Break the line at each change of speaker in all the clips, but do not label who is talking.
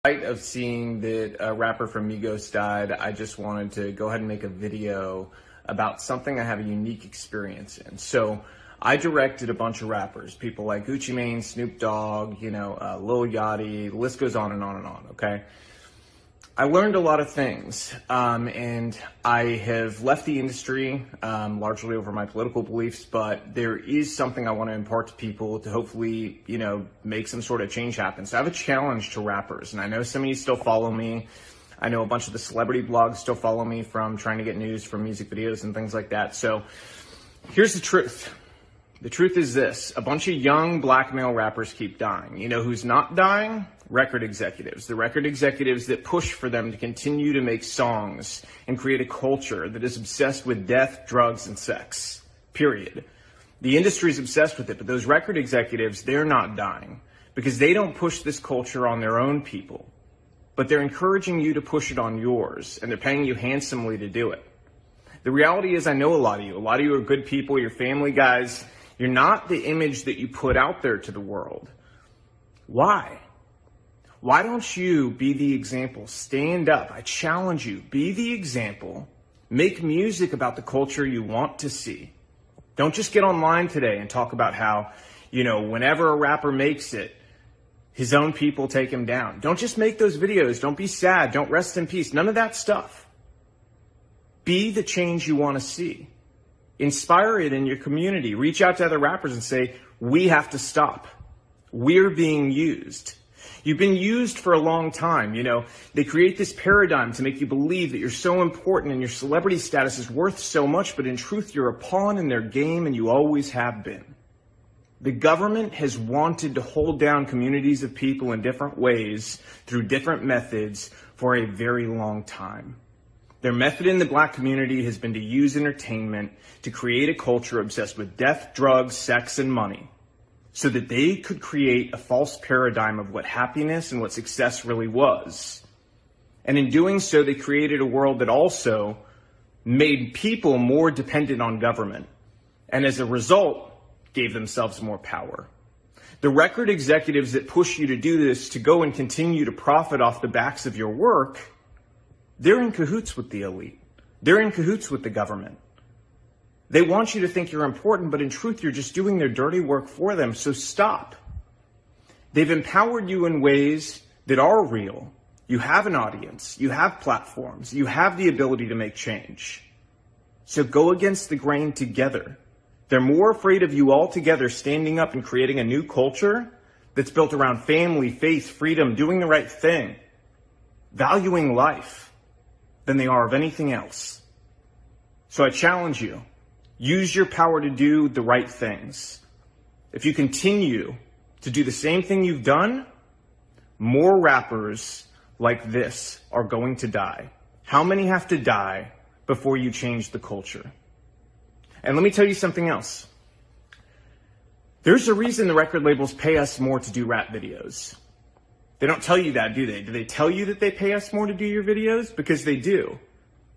Of seeing that a rapper from Migos died, I just wanted to go ahead and make a video about something I have a unique experience in. So I directed a bunch of rappers, people like Gucci Mane, Snoop Dogg, Lil Yachty, the list goes on and on and on, okay? I learned a lot of things, and I have left the industry largely over my political beliefs, but there is something I want to impart to people to hopefully, make some sort of change happen. So I have a challenge to rappers, and I know some of you still follow me. I know a bunch of the celebrity blogs still follow me from trying to get news from music videos and things like that. So here's the truth. The truth is this: a bunch of young black male rappers keep dying. You know who's not dying? Record executives. The record executives that push for them to continue to make songs and create a culture that is obsessed with death, drugs, and sex. Period. The industry is obsessed with it, but those record executives, they're not dying because they don't push this culture on their own people, but they're encouraging you to push it on yours, and they're paying you handsomely to do it. The reality is, I know a lot of you. A lot of you are good people. You're family guys. You're not the image that you put out there to the world. Why? Why don't you be the example? Stand up. I challenge you. Be the example. Make music about the culture you want to see. Don't just get online today and talk about how, whenever a rapper makes it, his own people take him down. Don't just make those videos. Don't be sad. Don't rest in peace. None of that stuff. Be the change you want to see. Inspire it in your community. Reach out to other rappers and say, we have to stop. We're being used. You've been used for a long time. They create this paradigm to make you believe that you're so important and your celebrity status is worth so much, but in truth, you're a pawn in their game and you always have been. The government has wanted to hold down communities of people in different ways through different methods for a very long time. Their method in the black community has been to use entertainment to create a culture obsessed with death, drugs, sex, and money, so that they could create a false paradigm of what happiness and what success really was. And in doing so, they created a world that also made people more dependent on government, and as a result, gave themselves more power. The record executives that push you to do this, to go and continue to profit off the backs of your work, they're in cahoots with the elite. They're in cahoots with the government. They want you to think you're important, but in truth, you're just doing their dirty work for them, so stop. They've empowered you in ways that are real. You have an audience. You have platforms. You have the ability to make change. So go against the grain together. They're more afraid of you all together standing up and creating a new culture that's built around family, faith, freedom, doing the right thing, valuing life, than they are of anything else. So I challenge you. Use your power to do the right things. If you continue to do the same thing you've done, more rappers like this are going to die. How many have to die before you change the culture? And let me tell you something else. There's a reason the record labels pay us more to do rap videos. They don't tell you that, do they? Do they tell you that they pay us more to do your videos? Because they do.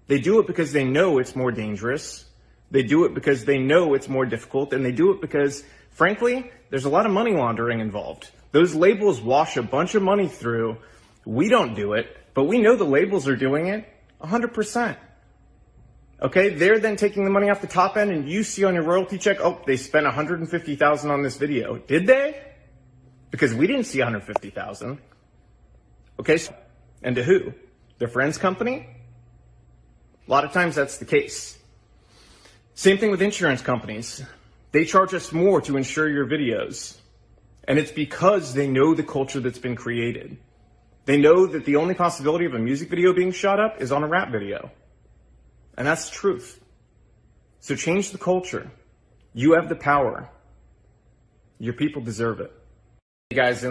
They do it because they know it's more dangerous. They do it because they know it's more difficult, and they do it because, frankly, there's a lot of money laundering involved. Those labels wash a bunch of money through. We don't do it, but we know the labels are doing it 100%. Okay, they're then taking the money off the top end, and you see on your royalty check, oh, they spent $150,000 on this video. Did they? Because we didn't see $150,000. Okay, and to who? Their friend's company? A lot of times that's the case. Same thing with insurance companies. They charge us more to insure your videos. And it's because they know the culture that's been created. They know that the only possibility of a music video being shot up is on a rap video. And that's the truth. So change the culture. You have the power. Your people deserve it. Hey guys,